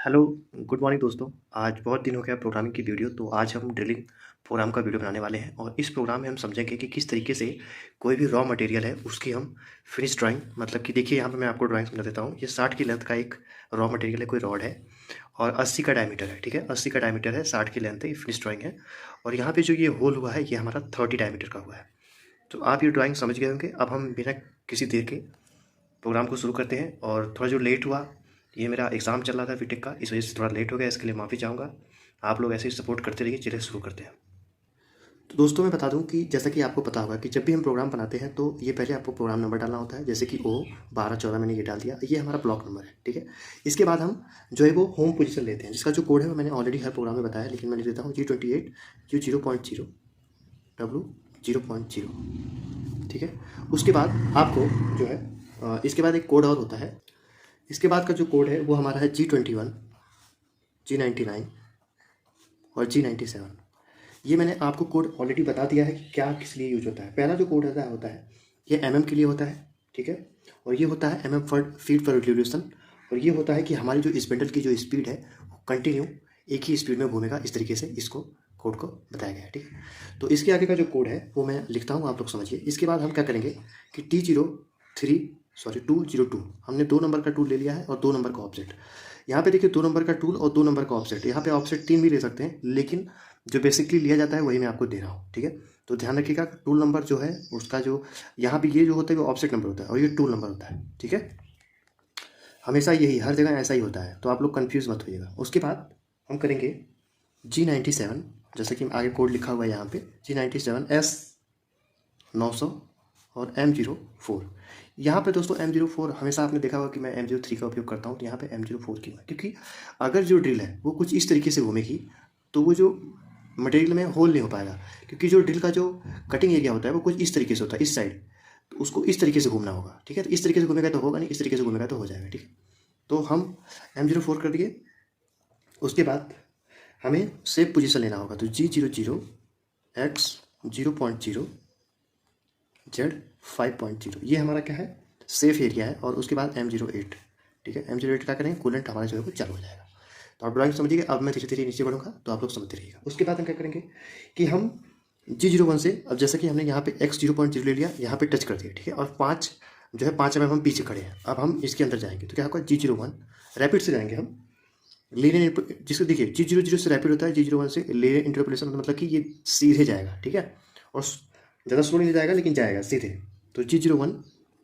Hello, good morning दोस्तों। आज बहुत दिन हो गया प्रोग्रामिंग की वीडियो, तो आज हम ड्रिलिंग प्रोग्राम का वीडियो बनाने वाले हैं और इस प्रोग्राम में हम समझेंगे कि किस तरीके से कोई भी रॉ मटेरियल है उसकी हम फिनिश ड्राइंग मतलब कि देखिए यहाँ पे मैं आपको ड्राइंग समझा देता हूँ। ये 60 की लेंथ का एक रॉ मटेरियल है, कोई रॉड है और 80 का डायमीटर है। ठीक है, 80 का डायमीटर है, 60 की लेंथ है, ये फिनिश ड्राइंग है। और यहाँ पे जो ये होल हुआ है ये हमारा 30 डायमीटर का हुआ है। तो आप ये ड्राइंग समझ गए होंगे। अब हम बिना किसी देर के प्रोग्राम को शुरू करते हैं। और थोड़ा जो लेट हुआ, ये मेरा एग्ज़ाम चल रहा था बीटेक का, इस वजह से थोड़ा लेट हो गया, इसके लिए माफ़ी चाहूँगा। आप लोग ऐसे ही सपोर्ट करते रहिए। चलिए शुरू करते हैं। तो दोस्तों मैं बता दूं कि जैसा कि आपको पता होगा कि जब भी हम प्रोग्राम बनाते हैं तो ये पहले आपको प्रोग्राम नंबर डालना होता है। जैसे कि ओ 1214 मैंने ये डाल दिया, ये हमारा ब्लॉक नंबर है। ठीक है, इसके बाद हम जो है वो होम पोजीशन लेते हैं, जिसका जो कोड है वो मैंने ऑलरेडी हर प्रोग्राम में बताया, लेकिन मैं लिख देता हूँ G28 U 0.0 W 0.0। ठीक है, उसके बाद आपको जो है इसके बाद एक कोड और होता है। इसके बाद का जो कोड है वो हमारा है G21 G99 और G97। ये मैंने आपको कोड ऑलरेडी बता दिया है कि क्या किस लिए यूज होता है। पहला जो कोड होता है ये mm के लिए होता है। ठीक है, और ये होता है mm for feet per revolution. और ये होता है कि हमारी जो स्पिंडल की जो स्पीड है वो कंटिन्यू एक ही स्पीड में घूमेगा। इस तरीके से इसको कोड को बताया गया है। ठीक है, तो इसके आगे का जो कोड है वो मैं लिखता हूँ, आप लोग समझिए। इसके बाद हम क्या करेंगे कि T02 हमने 2 नंबर का टूल ले लिया है और 2 नंबर का ऑब्जेक्ट। यहाँ पे देखिए 2 नंबर का टूल और 2 नंबर का ऑब्जेक्ट। यहाँ पे ऑब्जेक्ट 3 भी ले सकते हैं, लेकिन जो बेसिकली लिया जाता है वही मैं आपको दे रहा हूँ। ठीक है, तो ध्यान रखिएगा टूल नंबर जो है उसका जो यहाँ पे ये जो होता है वो ऑब्जेक्ट नंबर होता है और ये टूल नंबर होता है। ठीक है, हमेशा यही हर जगह ऐसा ही होता है, तो आप लोग कन्फ्यूज़ मत होइएगा। उसके बाद हम करेंगे G97, जैसे कि आगे कोड लिखा हुआ है यहाँ पे G97 S900 और M04। यहाँ पे दोस्तों M04 हमेशा आपने देखा होगा कि मैं M03 का उपयोग करता हूँ, तो यहाँ पे M04 क्यों है? क्योंकि अगर जो ड्रिल है वो कुछ इस तरीके से घूमेगी तो वो जो मटेरियल में होल नहीं हो पाएगा, क्योंकि जो ड्रिल का जो कटिंग एरिया होता है वो कुछ इस तरीके से होता है, इस साइड। तो उसको इस तरीके से घूमना होगा। ठीक है, तो इस तरीके से घूमेगा तो होगा नहीं, इस तरीके से घूमेगा तो हो जाएगा। ठीक है, तो हम M04 कर दिए। उसके बाद हमें सेफ पोजीशन लेना होगा, तो G00 X 0.0 Z 5.0 ये हमारा क्या है, सेफ एरिया है। और उसके बाद M08। ठीक है, M08 क्या करेंगे, कूलेंट हमारा जो है वो चालू हो जाएगा। तो आप ड्राइंग समझिए। अब मैं धीरे धीरे नीचे बढ़ूंगा तो आप लोग समझते रहिएगा। उसके बाद हम क्या करेंगे कि हम G01 से, अब जैसे कि हमने यहाँ पे X 0.0 ले लिया, यहाँ पे टच कर दिया। ठीक है, और 5 जो है 5 mm हम पीछे खड़े हैं। अब हम इसके अंदर जाएंगे तो क्या होगा, G01 रैपिड से जाएंगे हम लीनियर, जिसको देखिए G00 से रैपिड होता है, G01 से लीनियर इंटरपोलेशन, मतलब कि ये सीधे जाएगा। ठीक है, और ज़्यादा स्लो नहीं जाएगा लेकिन जाएगा सीधे। तो G01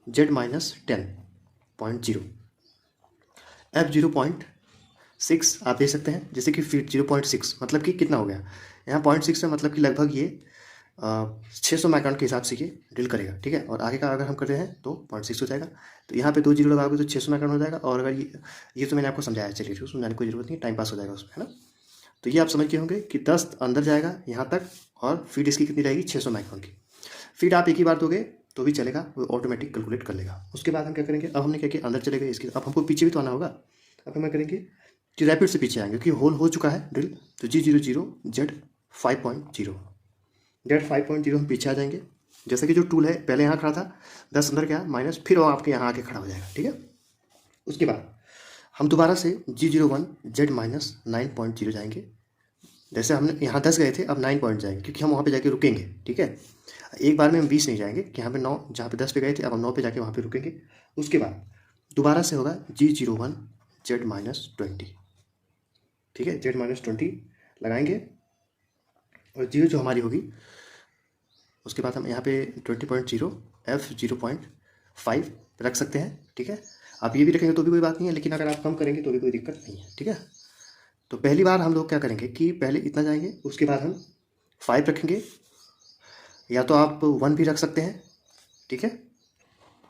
Z-10.0 F 0.6 आप देख सकते हैं, जैसे कि फीट 0.6 मतलब कि कितना हो गया यहाँ 0.6 है, मतलब कि लगभग ये 600 माइक्रोन के हिसाब से ये ड्रिल करेगा। ठीक है, और आगे का अगर हम करते हैं तो 0.6 हो जाएगा। तो यहाँ पे 2 जीरो लगाओगे तो 600 माइक्रोन हो जाएगा। और अगर ये तो मैंने आपको समझाया, चलिए उसको समझाने की कोई जरूरत नहीं, टाइम पास हो जाएगा उसमें, है ना। तो ये आप समझ गए होंगे कि 10 अंदर जाएगा यहाँ तक, और फीड इसकी कितनी रहेगी 600 माइक्रोन की। फीड आप एक ही बार दोगे तो भी चलेगा, वो ऑटोमेटिक कैलकुलेट कर लेगा। उसके बाद हम क्या करेंगे, अब हमने क्या किया, अंदर चले गए इसके, अब हमको पीछे भी तो आना होगा। अब हम क्या करेंगे कि रैपिड से पीछे आएंगे, क्योंकि होल हो चुका है ड्रिल। तो G00 Z 5.0 हम पीछे आ जाएंगे। जैसे कि जो टूल है पहले यहाँ खड़ा था, 10 अंदर गया माइनस, फिर वो आपके यहाँ आके खड़ा हो जाएगा। ठीक है, उसके बाद हम दोबारा से G01 Z-9.0 जाएंगे। जैसे हमने यहाँ 10 गए थे, अब 9 पॉइंट जाएंगे, क्योंकि हम वहाँ पे जाके रुकेंगे। ठीक है, एक बार में हम 20 नहीं जाएंगे कि यहाँ पे 9, जहाँ पे 10 पे गए थे अब हम 9 पे जाके वहाँ पे रुकेंगे। उसके बाद दोबारा से होगा G01 Z-20। ठीक है, Z-20 लगाएंगे और जीरो जो हमारी होगी, उसके बाद हम यहाँ पे 20.0 F 0.5 रख सकते हैं। ठीक है, आप ये भी रखेंगे तो भी कोई बात नहीं है, लेकिन अगर आप कम करेंगे तो भी कोई दिक्कत नहीं है। ठीक है, तो पहली बार हम लोग क्या करेंगे कि पहले इतना जाएंगे, उसके बाद हम 5 रखेंगे, या तो आप 1 भी रख सकते हैं। ठीक है,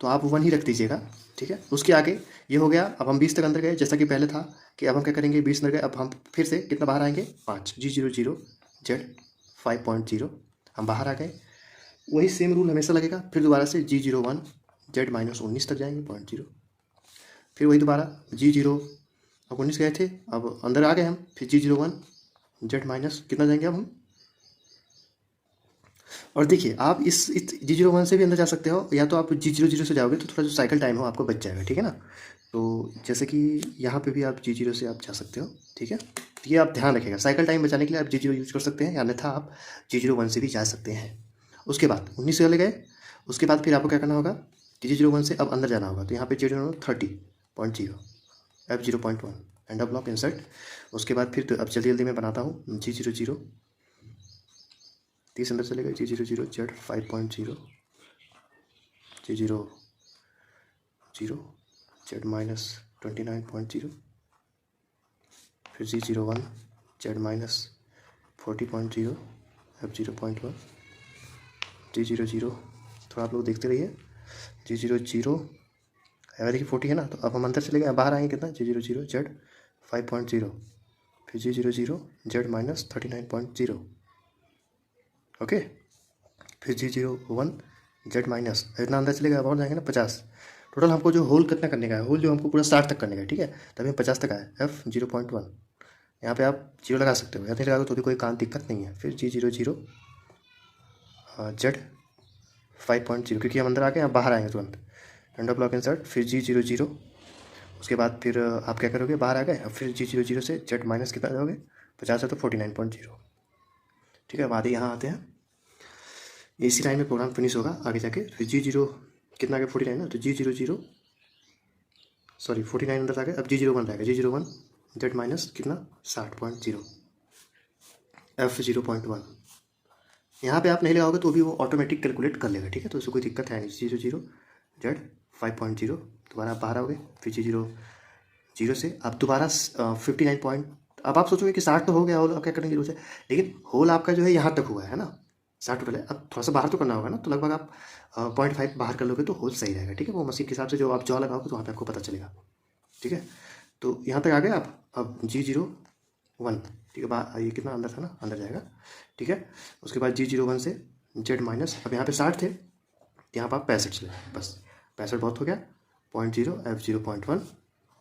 तो आप 1 ही रख दीजिएगा। ठीक है, उसके आगे ये हो गया। अब हम 20 तक अंदर गए, जैसा कि पहले था कि अब हम क्या करेंगे, 20 अंदर गए, अब हम फिर से कितना बाहर आएंगे, 5 G00 Z 5.0 हम बाहर आ गए। वही सेम रूल हमेशा लगेगा। फिर दोबारा से G01 Z-19 तक जाएंगे 0.0, फिर वही दोबारा G0, अब 19 गए थे, अब अंदर आ गए हम, फिर G01 Z- कितना जाएंगे अब हम और देखिए आप इस G01 से भी अंदर जा सकते हो, या तो आप G00 से जाओगे तो थोड़ा जो साइकिल टाइम हो आपको बच जाएगा, ठीक है ना। तो जैसे कि यहाँ पे भी आप G0 से आप जा सकते हो, ठीक है। तो ये आप ध्यान रखिएगा, साइकिल टाइम बचाने के लिए आप G0 यूज़ कर सकते हैं, अन्यथा आप G01 से भी जा सकते हैं। उसके बाद 19 से चले गए, उसके बाद फिर आपको क्या करना होगा, G01 से अब अंदर जाना होगा। तो यहाँ पे 30.0 F0.1 end of block insert. उसके बाद फिर तो अब जल्दी जल्दी मैं बनाता हूँ, G00 30 अंदर चले गए, G00 Z5.0 G00 Z-29.0, फिर G01 Z-40.0 F0.1 G00, थोड़ा आप लोग देखते रहिए। G00 देखिए 40 है ना, तो अब हम अंदर चले गए, बाहर आएंगे कितना, G00 Z5.0, फिर G00 Z-39.0, ओके। फिर G01 Z- इतना अंदर चलेगा, अब और जाएंगे ना 50। टोटल हमको जो होल कितना करने का है, होल जो हमको पूरा 60 तक करने का है, ठीक है। तभी हम 50 तक आए। F0.1 यहाँ पे आप 0 लगा सकते हो, या नहीं लगाओगे तो भी कोई काम दिक्कत नहीं है। फिर G00 Z5.0, क्योंकि हम अंदर आ गए, आप बाहर आएंगे तुरंत, एंड ऑफ ब्लॉक इंसर्ट। फिर G00, उसके बाद फिर आप क्या करोगे, बाहर आ गए। अब फिर G00 से Z- कितना जाओगे, 50 है तो 49.0, ठीक है। अब आधे यहाँ आते हैं, इसी लाइन में प्रोग्राम फिनिश होगा आगे जाके। फिर G0 कितना आ गया, 49 ना, तो G00 सॉरी 49 अंदर आ गया। अब G01 रहेगा, G01 Z- कितना 60.0 F0.1। यहाँ पे आप नहीं लगाओगे तो भी वो ऑटोमेटिक कैलकुलेट कर लेगा, ठीक है। तो उसको कोई दिक्कत है नहीं। G00 Z5.0, दोबारा आप बाहर आओगे। फिर G00 से आप दोबारा 59 पॉइंट। अब आप सोचोगे कि 60 तो हो गया, होल अब क्या करने की जरूरत है, लेकिन होल आपका जो है यहाँ तक हुआ है ना, 60 टोटल है। अब थोड़ा सा बाहर तो करना होगा ना, तो लगभग आप 0.5 बाहर कर लोगे तो होल सही रहेगा, ठीक है। वो मशीन के हिसाब से जो आप जॉ लगाओगे तो वहाँ पे आपको पता चलेगा, ठीक है। तो यहाँ तक आ गए आप। अब G01, ठीक है, ये कितना अंदर था ना, अंदर जाएगा, ठीक है। उसके बाद G01 से Z-, अब यहाँ पे 60 थे, यहाँ पर आप 65 चले, बस 65 बहुत हो गया। 0.0 F0.1,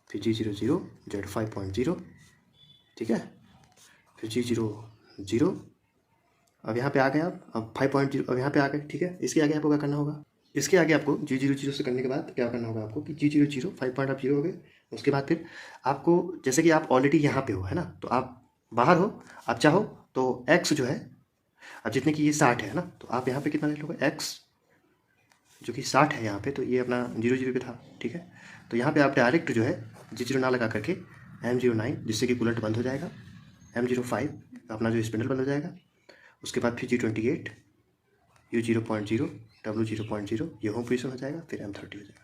फिर G00 Z5.0, ठीक है। फिर G00, अब यहाँ पे आ गए आप। अब 5.0, अब यहाँ पे आ गए, ठीक है। इसके आगे आपको क्या करना होगा, इसके आगे आपको G00 से करने के बाद क्या करना होगा आपको, कि G00 5.0 हो गए। उसके बाद फिर आपको, जैसे कि आप ऑलरेडी यहाँ पे हो, है ना, तो आप बाहर हो, आप चाहो तो X जो है, अब जितने की ये 60 है ना, तो आप यहाँ पे कितना ले लोगे, X जो कि 60 है यहाँ पे, तो ये अपना 00 पे था, ठीक है। तो यहाँ पे आप डायरेक्ट जो है G0 ना लगा करके M09, जिससे कि कूलेंट बंद हो जाएगा, M05 अपना जो स्पिंडल बंद हो जाएगा। उसके बाद फिर G28 U0.0 W0.0, ये होम पोजीशन हो जाएगा। फिर M30 हो जाएगा,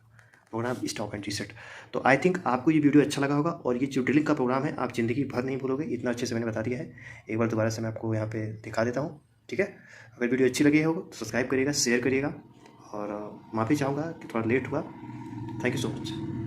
प्रोग्राम स्टॉप एंड रीसेट। तो आई थिंक आपको ये वीडियो अच्छा लगा होगा, और ये जो ड्रिलिंग का प्रोग्राम है आप ज़िंदगी भर नहीं भूलोगे, इतना अच्छे से मैंने बता दिया है। एक बार दोबारा से मैं आपको यहाँ पे दिखा देता हूँ, ठीक है। अगर वीडियो अच्छी लगी हो तो सब्सक्राइब करिएगा, शेयर करिएगा, और माफ़ी चाहूँगा कि थोड़ा लेट हुआ। Thank you so much.